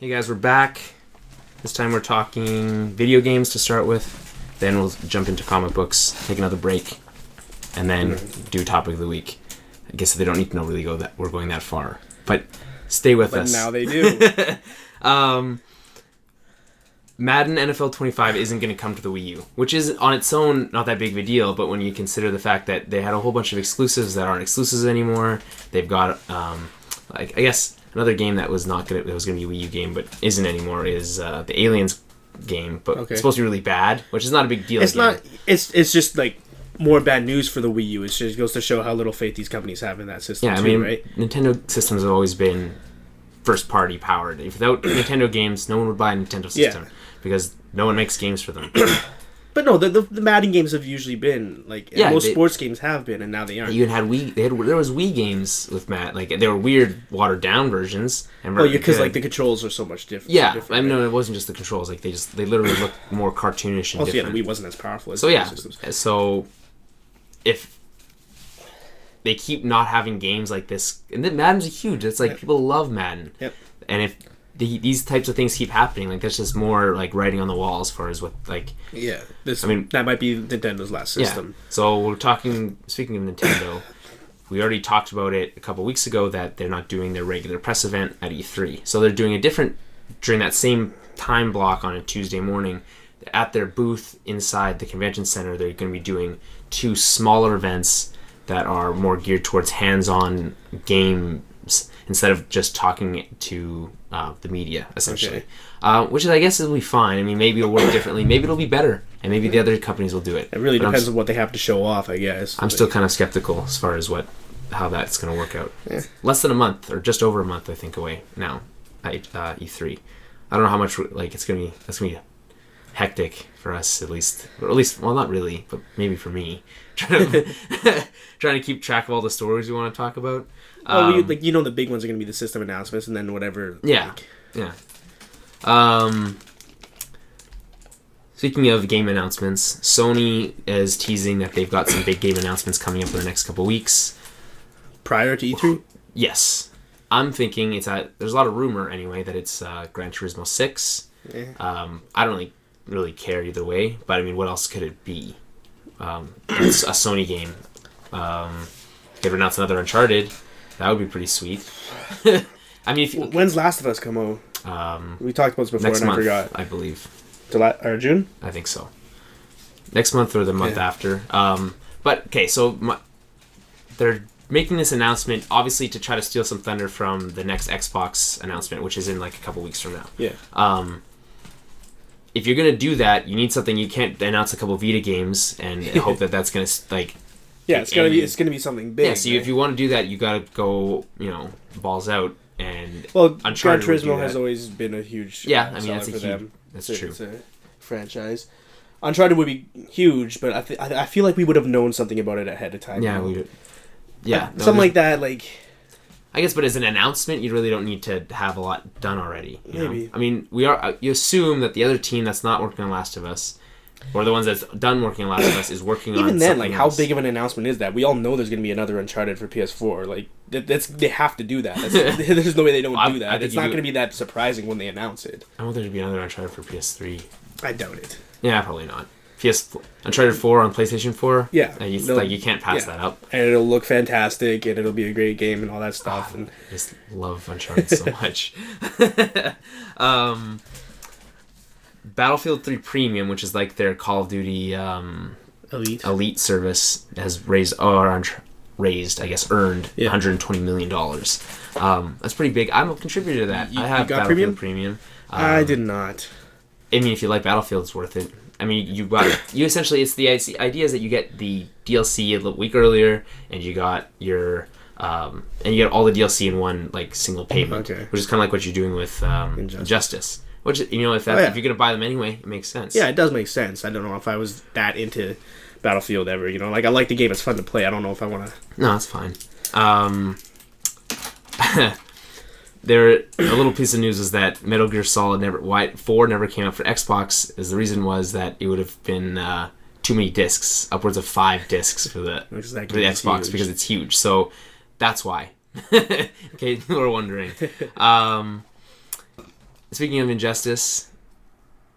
Hey guys, we're back. This time we're talking video games to start with. Then we'll jump into comic books, take another break, and then do topic of the week. I guess they don't need to know really we're going that far, but stay with us. But now they do. Madden NFL 25 isn't going to come to the Wii U, which is on its own not that big of a deal, but when you consider the fact that they had a whole bunch of exclusives that aren't exclusives anymore, they've got I guess another game that was going to be a Wii U game but isn't anymore is the Aliens game, but it's supposed to be really bad, which is not a big deal. It's not. It's just like more bad news for the Wii U. It just goes to show how little faith these companies have in that system. Yeah, I mean, right? Nintendo systems have always been first party powered. Without Nintendo games, no one would buy a Nintendo system because no one makes games for them. But no, the Madden games have usually been like most sports games have been, and now they aren't. You even had Wii. There was Wii games with Matt. Like they were weird, watered down versions. And because like the controls are so much different. Yeah, different, I mean, no, it wasn't just the controls. Like they literally looked more cartoonish and different. Yeah, the Wii wasn't as powerful as the systems. So if they keep not having games like this, and then Madden's huge. It's like people love Madden. Yep. And if these types of things keep happening, like there's just more like writing on the wall as far as what like. Yeah, that might be Nintendo's last system. Yeah. So we're talking. Speaking of Nintendo, we already talked about it a couple weeks ago that they're not doing their regular press event at E3. So they're doing a different during that same time block on a Tuesday morning at their booth inside the convention center. They're going to be doing two smaller events that are more geared towards hands-on games instead of just talking to the media, essentially. Which I guess will be fine. I mean, maybe it'll work differently. Maybe it'll be better. And maybe the other companies will do it. It really depends on what they have to show off, I guess. I'm still kind of skeptical as far as how that's going to work out. Yeah. Less than a month, or just over a month, I think, away now at E3. I don't know how much, like, that's going to be hectic for us, at least. Or at least, well, not really, but maybe for me. Trying to keep track of all the stories we want to talk about. The big ones are going to be the system announcements and then whatever. Yeah. Speaking of game announcements, Sony is teasing that they've got some big game announcements coming up in the next couple weeks. Prior to E3? Yes. I'm thinking there's a lot of rumor anyway that it's Gran Turismo 6. Yeah. I don't really care either way, but I mean, what else could it be? It's a Sony game. They've announced another Uncharted. That would be pretty sweet. I mean, when's Last of Us come out? We talked about this before, next and month, I forgot. I believe. Or June? I think so. Next month or the month after. But okay, so they're making this announcement obviously to try to steal some thunder from the next Xbox announcement, which is in like a couple weeks from now. Yeah. If you're gonna do that, you need something. You can't announce a couple Vita games and hope that's gonna like. Yeah, it's gonna be something big. Yeah, so if you want to do that, you gotta go, balls out. And Gran Turismo has always been a huge I mean that's for them. That's true. It's a franchise. Uncharted would be huge, but I feel like we would have known something about it ahead of time. Yeah, we would. Yeah, something like that. Like, I guess, but as an announcement, you really don't need to have a lot done already. Maybe. I mean, you assume that the other team that's not working on Last of Us, or the ones that's done working on Last of Us, is working on. Even then, like, else. how big of an announcement is that? We all know there's going to be another Uncharted for PS4. Like, they have to do that. There's no way they don't do that. It's not going to be that surprising when they announce it. I don't think there'd be another Uncharted for PS3. I doubt it. Yeah, probably not. Uncharted 4 on PlayStation 4. Yeah, you can't pass that up. And it'll look fantastic, and it'll be a great game, and all that stuff. And I just love Uncharted so much. Battlefield 3 Premium, which is like their Call of Duty Elite service, has earned $120 million. That's pretty big. I'm a contributor to that. I have Battlefield Premium. I did not. I mean, if you like Battlefield, it's worth it. I mean, you essentially, it's the idea is that you get the DLC a week earlier, and you got your and you get all the DLC in one like single payment, which is kind of like what you're doing with Injustice. Which if you're gonna buy them anyway, it makes sense. Yeah, it does make sense. I don't know if I was that into Battlefield ever. Like I like the game; it's fun to play. I don't know if I want to. No, it's fine. There, a little piece of news is that Metal Gear Solid 4 never came out for Xbox. The reason was that it would have been too many discs, upwards of 5 discs for the Xbox because it's huge. So that's why. Okay, people are wondering. speaking of Injustice,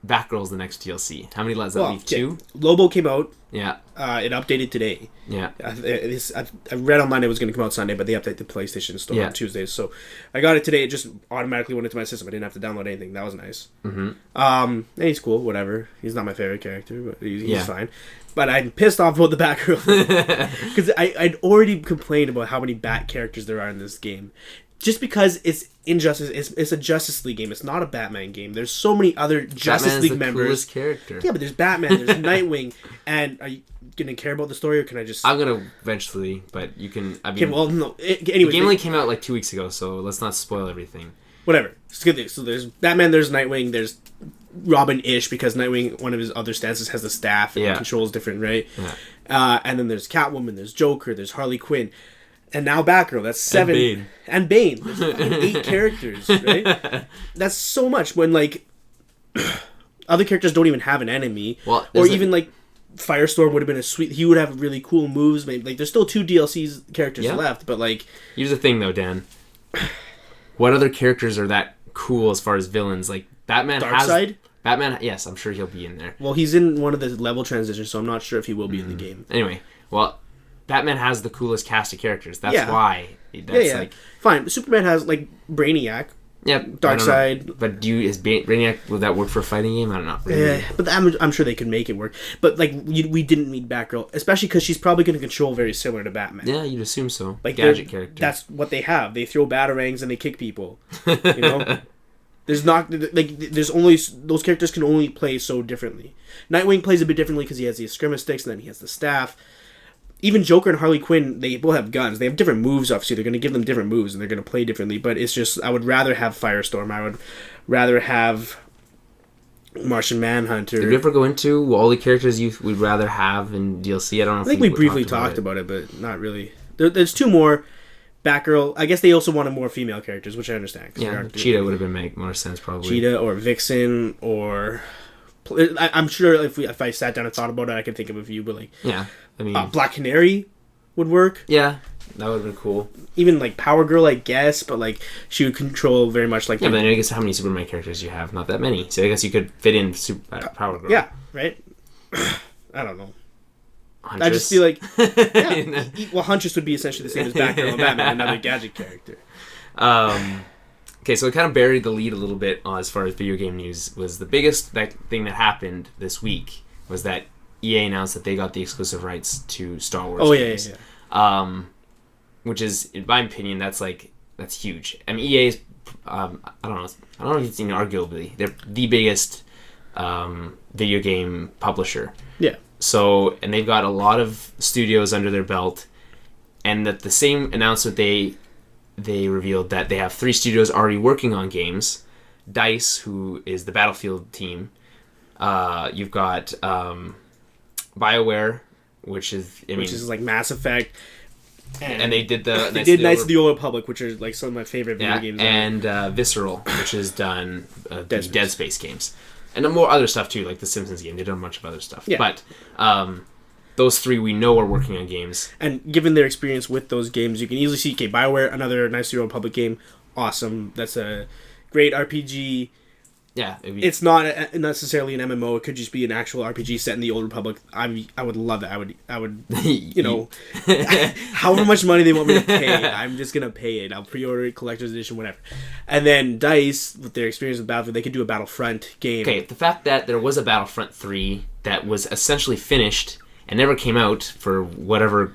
Batgirl's the next DLC. How many does that leave? 2? Lobo came out. Yeah. It updated today. Yeah. I read online it was going to come out Sunday, but they updated the PlayStation Store on Tuesdays. So I got it today. It just automatically went into my system. I didn't have to download anything. That was nice. Mm-hmm. And he's cool. Whatever. He's not my favorite character, but he's fine. But I'm pissed off about the Batgirl because I'd already complained about how many Bat characters there are in this game. Just because it's Injustice, it's a Justice League game. It's not a Batman game. There's so many other Justice League members. Coolest character. Yeah, but there's Batman, there's Nightwing, and are you gonna care about the story, or can I just? I'm gonna eventually, but you can. I mean, okay, well, no. Anyway, the game only came out like 2 weeks ago, so let's not spoil everything. Whatever. It's good. So there's Batman, there's Nightwing, there's Robin-ish because Nightwing, one of his other stances, has the staff and controls different, right? Yeah. And then there's Catwoman, there's Joker, there's Harley Quinn. And now Batgirl, that's 7. And Bane. There's 8 characters, right? That's so much when, like, other characters don't even have an enemy. Well, or even, like, Firestorm would have been a sweet... He would have really cool moves. Maybe, like, there's still 2 DLCs characters left, but, like... Here's the thing, though, Dan. What other characters are that cool as far as villains? Like, Batman Darkseid? Batman, yes, I'm sure he'll be in there. Well, he's in one of the level transitions, so I'm not sure if he will be in the game. Anyway, well... Batman has the coolest cast of characters. That's why. That's like fine. Superman has like Brainiac. Yeah, Darkseid. But is Brainiac, would that work for a fighting game? I don't know. Really. Yeah, but I'm sure they could make it work. But like we didn't meet Batgirl, especially because she's probably going to control very similar to Batman. Yeah, you'd assume so. Like gadget character. That's what they have. They throw batarangs and they kick people. You know. There's not like there's only those characters can only play so differently. Nightwing plays a bit differently because he has the eskrima sticks and then he has the staff. Even Joker and Harley Quinn, they both have guns. They have different moves, obviously. They're going to give them different moves, and they're going to play differently. But it's just, I would rather have Firestorm. I would rather have Martian Manhunter. Did we ever go into all the characters you would rather have in DLC? I don't know if I think we briefly talked about it, but not really. There's 2 more. Batgirl. I guess they also wanted more female characters, which I understand. Yeah, Cheetah would have been make more sense, probably. Cheetah or Vixen or... I'm sure if I sat down and thought about it, I could think of a few, but like... Yeah. I mean, Black Canary would work. Yeah, that would have been cool. Even like Power Girl, I guess, but like she would control very much like. Yeah, but then I guess how many Superman characters you have? Not that many. So I guess you could fit in Power Girl. Yeah, right. I don't know. Huntress. I just feel like, yeah, well, Huntress would be essentially the same as Batgirl and Batman, another gadget character. Okay, so it kind of buried the lead a little bit as far as video game news. Was the biggest thing that happened this week was that EA announced that they got the exclusive rights to Star Wars games. Yeah. Which is, in my opinion, that's huge. I mean, EA is, I don't know if it's even arguably, they're the biggest video game publisher. Yeah. So, and they've got a lot of studios under their belt, and that the same announcement they revealed that they have 3 studios already working on games. DICE, who is the Battlefield team. You've got BioWare, which is like Mass Effect, and they did Knights of the Old Republic, which are like some of my favorite video games. And Visceral, which has done Dead Space games, and more other stuff too, like the Simpsons game. They've done a bunch of other stuff. Yeah. But those 3 we know are working on games, and given their experience with those games, you can easily see. Okay, BioWare, another Knights of the Old Republic game, awesome. That's a great RPG. Yeah, it's not necessarily an MMO. It could just be an actual RPG set in the Old Republic. I would love that. I would, you know, however much money they want me to pay, I'm just gonna pay it. I'll pre-order it, collector's edition, whatever. And then DICE, with their experience with Battlefield, they could do a Battlefront game. Okay, the fact that there was a Battlefront 3 that was essentially finished and never came out for whatever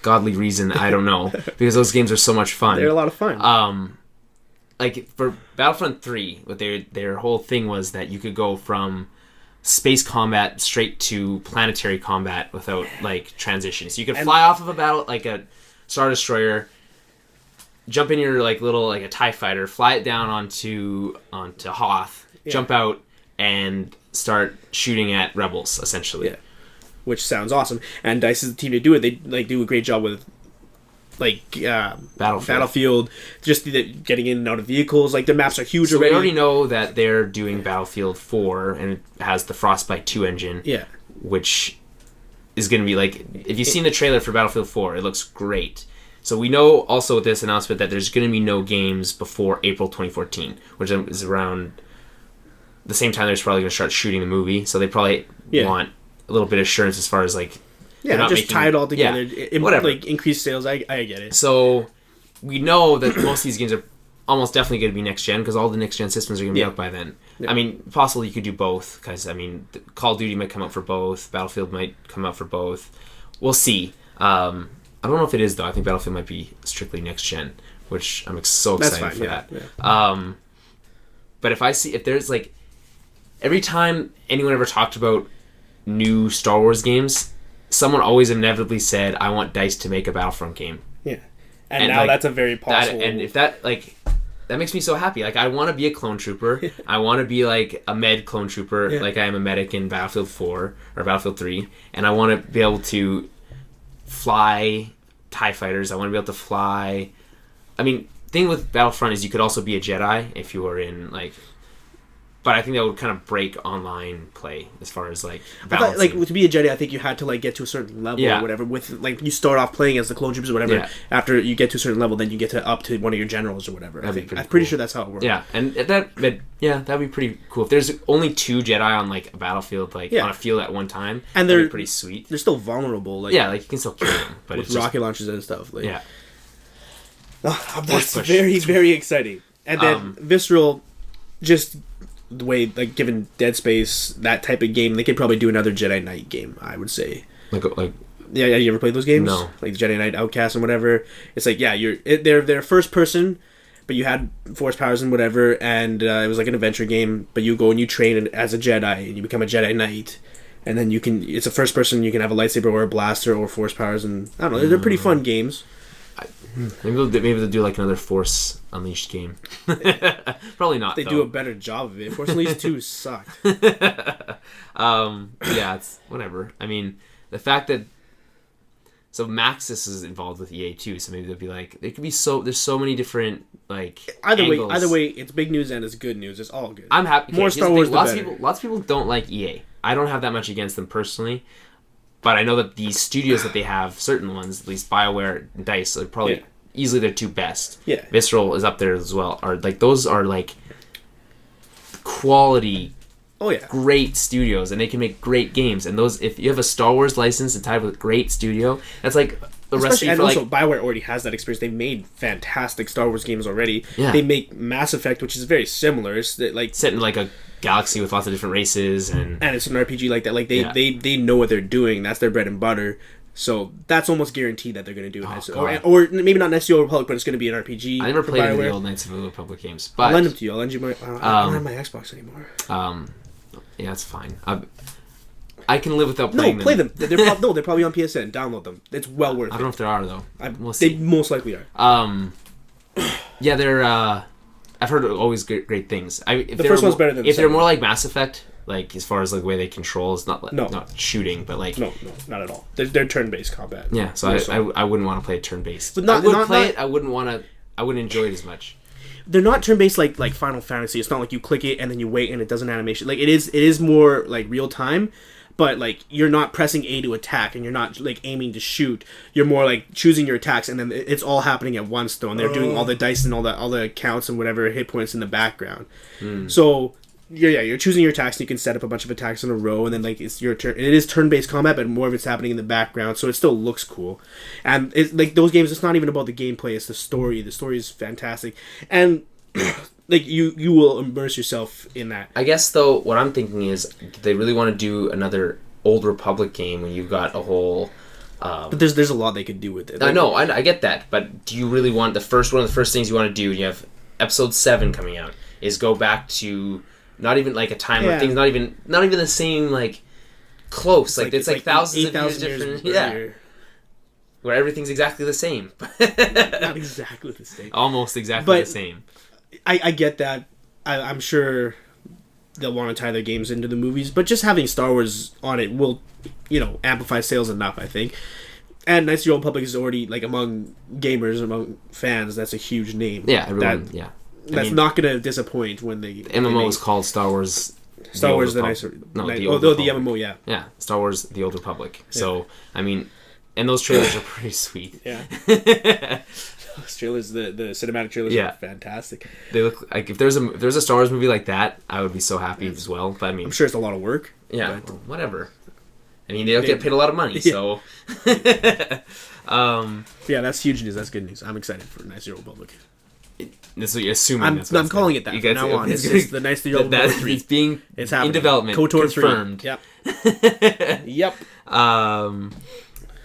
godly reason, I don't know, because those games are so much fun. They're a lot of fun. Like, for Battlefront 3, what their whole thing was that you could go from space combat straight to planetary combat without, like, transitions. So you could fly off of a Star Destroyer, jump in your, like, little, like, a TIE fighter, fly it down onto Hoth, jump out, and start shooting at rebels, essentially. Yeah. Which sounds awesome. And DICE is the team to do it. They, like, do a great job with... Battlefield, just getting in and out of vehicles. Like, the maps are huge already. We already know that they're doing Battlefield 4, and it has the Frostbite 2 engine. Yeah. Which is going to be, like... If you've seen the trailer for Battlefield 4, it looks great. So we know also with this announcement that there's going to be no games before April 2014, which is around the same time they're probably going to start shooting the movie. So they probably want a little bit of assurance as far as like just tie it all together. Whatever, like increase sales. I get it. So we know that most of these games are almost definitely going to be next gen because all the next gen systems are going to be out by then. Yeah. I mean, possibly you could do both because I mean, Call of Duty might come out for both, Battlefield might come out for both. We'll see. I don't know if it is though. I think Battlefield might be strictly next gen, which I'm so excited for that. Yeah. But if there's like every time anyone ever talked about new Star Wars games, someone always inevitably said, "I want DICE to make a Battlefront game." Yeah, and now like, that's a very possible. And if that like. That makes me so happy. Like, I want to be a clone trooper. I want to be, like, a med clone trooper, like I am a medic in Battlefield 4 or Battlefield 3. And I want to be able to fly TIE fighters. I want to be able to fly... I mean, thing with Battlefront is you could also be a Jedi if you were in, like... But I think that would kind of break online play as far as like balancing. I thought, like to be a Jedi, I think you had to like get to a certain level or whatever. With like you start off playing as the clone troopers or whatever. Yeah. After you get to a certain level, then you get to up to one of your generals or whatever. I'm pretty sure that's how it works. Yeah, and that'd be pretty cool. If there's only 2 Jedi on like a battlefield, like on a field at one time, and they're pretty sweet. They're still vulnerable. Like like you can still kill them, but with rocket launchers and stuff. Like, that's push. very very exciting. And then Visceral, just. The way, like, given Dead Space, that type of game, they could probably do another Jedi Knight game, I would say. Like yeah, you ever played those games? No. Like Jedi Knight Outcast and whatever. It's like, they're first person, but you had force powers and whatever, and it was like an adventure game, but you go and you train as a Jedi, and you become a Jedi Knight, and then it's a first person, you can have a lightsaber or a blaster or force powers, and I don't know, they're pretty fun games. Maybe they'll do like another Force Unleashed game. Probably not. They do a better job of it. Force Unleashed 2 sucked. It's whatever. I mean, the fact that Maxis is involved with EA too, so maybe they'll be like, there's so many different like angles. Either way, it's big news and it's good news. It's all good. I'm happy. More Star Wars, lots of people don't like EA. I don't have that much against them personally. But I know that the studios that they have, certain ones, at least BioWare and DICE, are probably easily their 2 best. Yeah. Visceral is up there as well. Those are like quality, great studios, and they can make great games. And those, if you have a Star Wars license and tied with a great studio, that's like the recipe for like. And also, BioWare already has that experience. They've made fantastic Star Wars games already. Yeah. They make Mass Effect, which is very similar. It's like set in like a galaxy with lots of different races, and it's an RPG like that. Like they know what they're doing. That's their bread and butter. So that's almost guaranteed that they're going to do it. Or maybe not Knights of the Old Republic, but it's going to be an RPG. I never played any of the old Knights of the Old Republic games, but I'll lend them to you. I'll lend you my. I don't have my Xbox anymore. Yeah, it's fine. I can live without playing them. No, play them. They're probably on PSN. Download them. It's well worth it. I don't know if there are though. We'll see. They most likely are. Yeah, they're. I've heard always great things. The first one's better than the second. If they're more one. like Mass Effect, like as far as like the way they control, it's not not shooting, but like no, not at all. They're turn-based combat. Yeah, so I wouldn't want to play it turn-based. But I would play it. I wouldn't want to. I wouldn't enjoy it as much. They're not turn-based like Final Fantasy. It's not like you click it and then you wait and it does an animation. Like it is more like real time. But like you're not pressing A to attack, and you're not like aiming to shoot. You're more like choosing your attacks, and then it's all happening at once. Though, and they're doing all the dice and all the counts and whatever hit points in the background. So you're choosing your attacks, and you can set up a bunch of attacks in a row, and then like it's your turn. It is turn-based combat, but more of it's happening in the background, so it still looks cool. And it's like those games. It's not even about the gameplay; it's the story. The story is fantastic, and. Like you will immerse yourself in that. I guess though, what I'm thinking is, do they really want to do another Old Republic game when you've got a whole? But there's a lot they could do with it. I know, I get that, but do you really want one of the first things you want to do? You have Episode 7 coming out. Is go back to not even like a time where things not even the same like close. Like it's like thousands of years different. Yeah. Where everything's exactly the same. Not exactly the same. Almost exactly the same. I get that. I'm sure they'll want to tie their games into the movies, but just having Star Wars on it will, amplify sales enough, I think. And Knights of the Old Republic is already, like, among gamers, among fans, that's a huge name. Yeah, everyone, That's not going to disappoint when the MMO is called Star Wars... Star Wars the Knights of... No, the MMO, yeah. Yeah, Star Wars The Old Republic. Yeah. So, I mean... And those trailers are pretty sweet. Yeah. Those trailers, the cinematic trailers are fantastic. They look like if there's a Star Wars movie like that, I would be so happy as well. But I mean, I'm sure it's a lot of work. Yeah, well, whatever. I mean, they don't get paid a lot of money, so. Yeah, that's huge news. That's good news. I'm excited for Nice Zero Republic. This is what you're assuming. I'm calling it that from now on. It's the Nice Zero Republic 3. It's being happening. In development. KOTOR confirmed. 3. Yep. Yep.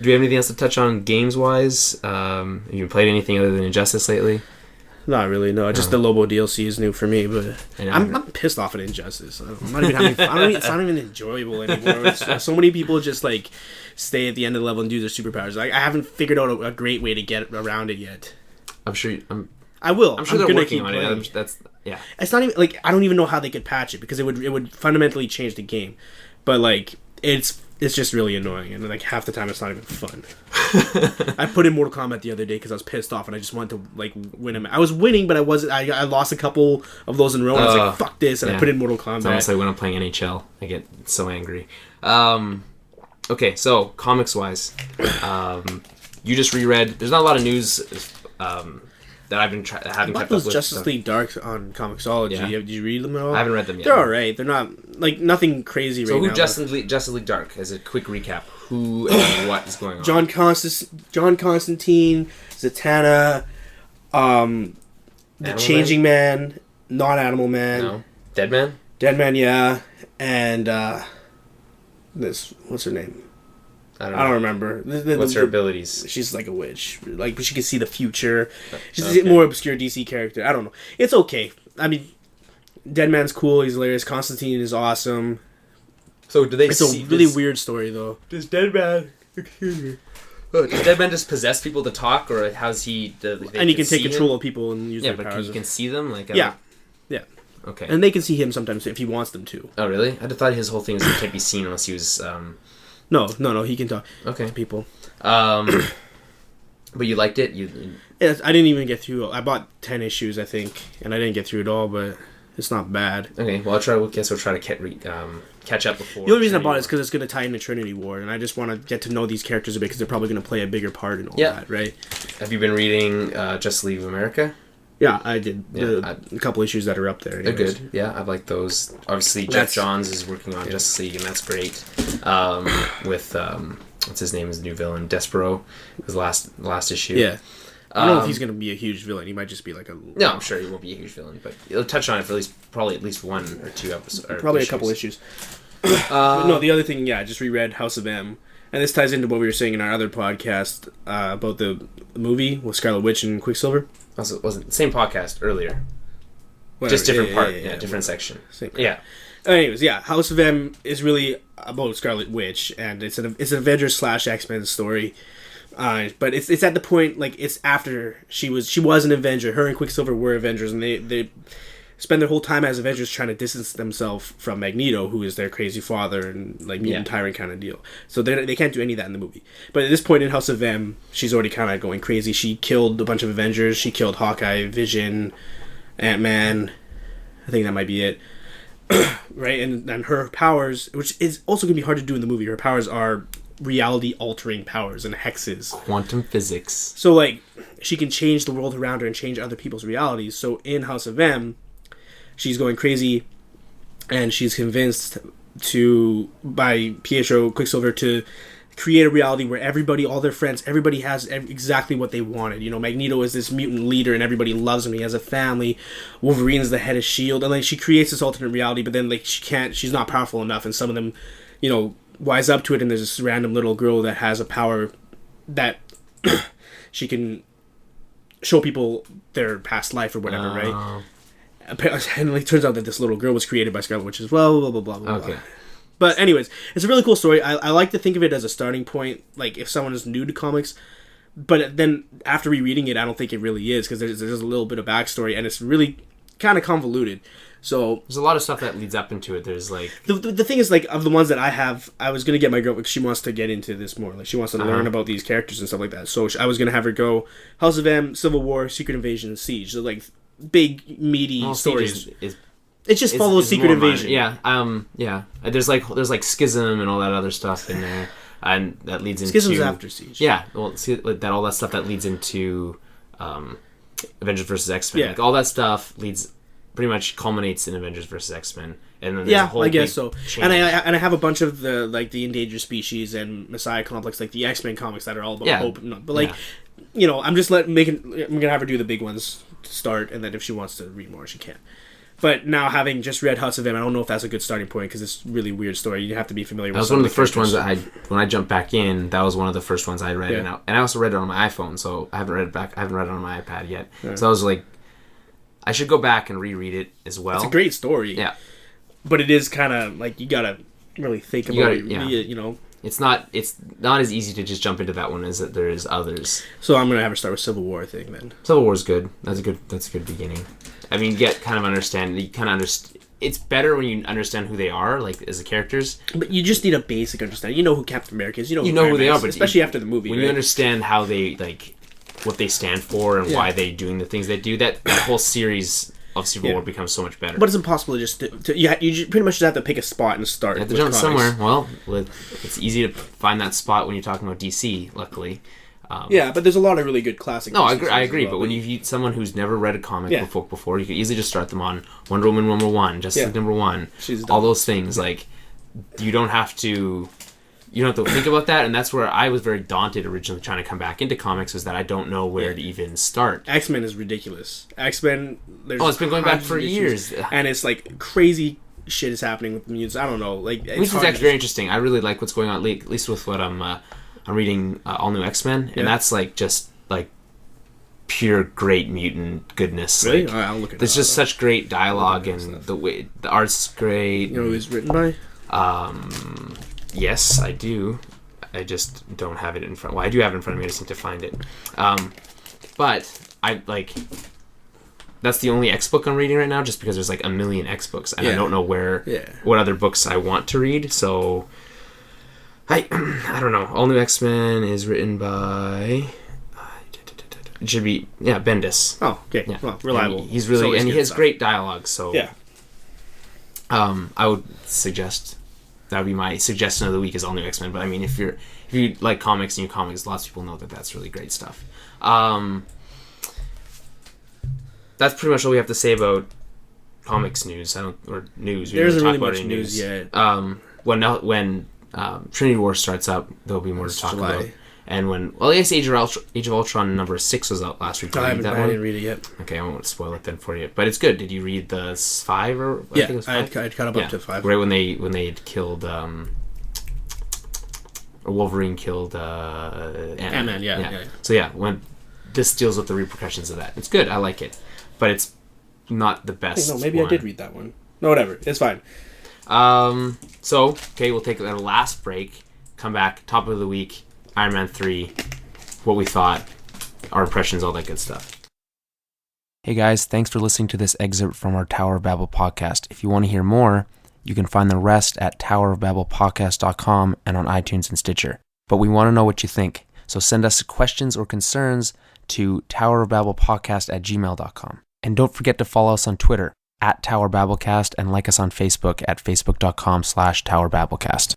Do we have anything else to touch on games-wise? Have you played anything other than Injustice lately? Not really, no. Just the Lobo DLC is new for me, but I'm pissed off at Injustice. I'm not even having fun. It's not even enjoyable anymore. So many people just like stay at the end of the level and do their superpowers. I haven't figured out a great way to get around it yet. I'm sure. I will. I'm sure they're working on it. Yeah. It's not even like I don't even know how they could patch it because it would fundamentally change the game, but like it's just really annoying and like half the time it's not even fun. I put in Mortal Kombat the other day because I was pissed off and I just wanted to like win him. I was winning, but I wasn't. I lost a couple of those in a row. And I was like, "Fuck this!" And I put in Mortal Kombat. It's almost like when I'm playing NHL, I get so angry. Okay, so comics wise, you just reread. There's not a lot of news that I've been having kept up with. Justice League Dark on Comicsology. Yeah. Did you read them at all? I haven't read them yet. They're alright. They're not like nothing crazy right now. So who Justice League Dark? As a quick recap, who and what is going on? John Constantine, Zatanna, the Animal Changing Man, not Animal Man. No. Dead Man, yeah, and this what's her name? I don't remember. What's her abilities? She's like a witch. Like she can see the future. She's a more obscure DC character. I don't know. It's okay. I mean, Deadman's cool. He's hilarious. Constantine is awesome. So do they? It's a really weird story though. Does Deadman? Excuse me. Does Deadman just possess people to talk, or how's he? And he can take control of people and use their powers. You can see them, like yeah. Okay. And they can see him sometimes if he wants them to. Oh really? I thought his whole thing was he can't be seen unless he was. No, he can talk to people. But you liked it? Yeah, I didn't even get through. I bought 10 issues, I think, and I didn't get through it all, but it's not bad. Okay, well, we'll try to catch up before. The only reason I bought it is because it's going to tie into Trinity War, and I just want to get to know these characters a bit because they're probably going to play a bigger part in all that, right? Have you been reading Justice League of America? Yeah, I did. A couple issues that are up there. Anyways. They're good. Yeah, I like those. Obviously, Jeff Johns is working on Justice League, and that's great. With what's his name? His new villain, Despero, his last issue. Yeah, I don't know if he's going to be a huge villain. He might just be like a. No, I'm sure he won't be a huge villain, but he'll touch on it for probably at least one or two episodes. Probably a couple issues. No, the other thing, I just reread House of M. And this ties into what we were saying in our other podcast about the movie with Scarlet Witch and Quicksilver. Also, it wasn't the same podcast earlier. Whatever. Just different part. Yeah, different section. Same. Yeah. Anyways, House of M is really about Scarlet Witch, and it's an Avengers / X-Men story. But it's at the point, like, it's after she was an Avenger. Her and Quicksilver were Avengers, and they spend their whole time as Avengers trying to distance themselves from Magneto, who is their crazy father and like mutant tyrant kind of deal. So they can't do any of that in the movie. But at this point in House of M, she's already kind of going crazy. She killed a bunch of Avengers. She killed Hawkeye, Vision, Ant-Man. I think that might be it. Right? And her powers, which is also going to be hard to do in the movie, her powers are reality-altering powers and hexes. Quantum physics. So, like, she can change the world around her and change other people's realities. So in House of M, she's going crazy, and she's convinced by Pietro Quicksilver to create a reality where everybody, all their friends, everybody has exactly what they wanted. You know, Magneto is this mutant leader, and everybody loves him. He has a family. Wolverine is the head of S.H.I.E.L.D. And, like, she creates this alternate reality, but then, like, she's not powerful enough, and some of them, you know, wise up to it, and there's this random little girl that has a power that she can show people their past life or whatever, right? And it turns out that this little girl was created by Scarlet Witch as well, blah, blah, blah, blah, okay. blah. But anyways, it's a really cool story. I like to think of it as a starting point, like if someone is new to comics. But then after rereading it, I don't think it really is, because there's a little bit of backstory, and it's really kind of convoluted. So there's a lot of stuff that leads up into it. There's like the thing is, like, of the ones that I have, I was gonna get my girl because she wants to get into this more. Like, she wants to learn about these characters and stuff like that. So I was gonna have her go House of M, Civil War, Secret Invasion, and Siege. So, like, big meaty stories. It just follows Secret Invasion. Yeah. There's like Schism and all that other stuff in there. and that leads into Schism's after Siege. Yeah, well, see that all that stuff that leads into Avengers versus X-Men. Yeah. Like all that stuff leads pretty much culminates in Avengers versus X-Men, and then there's a whole I guess big so. change. And I have a bunch of the endangered species and Messiah complex, like the X-Men comics that are all about hope. But like, I'm just I'm gonna have her do the big ones to start, and then if she wants to read more, she can. But now, having just read House of M, I don't know if that's a good starting point because it's a really weird story. You have to be familiar with. That was one of the first ones that when I jumped back in, that was one of the first ones I read, and I also read it on my iPhone, so I haven't read it back. I haven't read it on my iPad yet, so I was like, I should go back and reread it as well. It's a great story, but it is kind of like you gotta really think about it. You know, it's not as easy to just jump into that one as that there is others. So I'm gonna have her start with Civil War thing then. Civil War is good. That's a good beginning. I mean, you kind of understand. It's better when you understand who they are, like as the characters. But you just need a basic understanding. You know who Captain America is. You know who they are, but especially after the movie. When you understand how they what they stand for and why they're doing the things they do, that whole series of Civil War becomes so much better. But it's impossible to just you pretty much just have to pick a spot and start. You have to jump somewhere. Well, it's easy to find that spot when you're talking about DC. Luckily. But there's a lot of really good classic. No, I agree. But when you someone who's never read a comic book before, you can easily just start them on Wonder Woman #1, Justice League #1, all those things. Like you don't have to think about that, and that's where I was very daunted originally trying to come back into comics, was that I don't know where to even start. X-Men is ridiculous. X-Men. It's been going back for years, and it's like crazy shit is happening with the mutants. I don't know. Like it's actually very interesting. I really like what's going on, at least with what I'm reading All New X-Men, and that's like just like pure great mutant goodness. Really? Like, I'll look at it. There's just such great dialogue, and the way the art's great. You know who it's written by? Yes, I do. I just don't have it in front. Well, I do have it in front of me. I just need to find it. But I like. That's the only X book I'm reading right now, just because there's like a million X books, and I don't know what other books I want to read. So I don't know. All New X-Men is written by. It should be Bendis. Oh, okay. Yeah. Well, reliable. He's really and he has great dialogue. So I would suggest that would be my suggestion of the week is All New X-Men. But I mean, if you like comics, new comics, lots of people know that that's really great stuff. That's pretty much all we have to say about comics news. News. There isn't really much news yet. When Trinity War starts up, there'll be more to talk about. And I guess Age of Ultron #6 was out last week. I didn't read it yet. Okay, I won't spoil it then for you. But it's good. Did you read the 5 or? I think it was 5? I'd caught up to 5. Right when they had killed. Wolverine killed Ant-Man. Yeah. So when this deals with the repercussions of that, it's good. I like it, but it's not the best. No, maybe I did read that one. No, whatever. It's fine. So we'll take our last break. Come back. Top of the week. Iron Man 3, what we thought, our impressions, all that good stuff. Hey guys, thanks for listening to this excerpt from our Tower of Babble podcast. If you want to hear more, you can find the rest at towerofbabblepodcast.com and on iTunes and Stitcher. But we want to know what you think, so send us questions or concerns to towerofbabblepodcast@gmail.com. And don't forget to follow us on Twitter @TowerBabblecast and like us on Facebook at facebook.com/TowerBabblecast.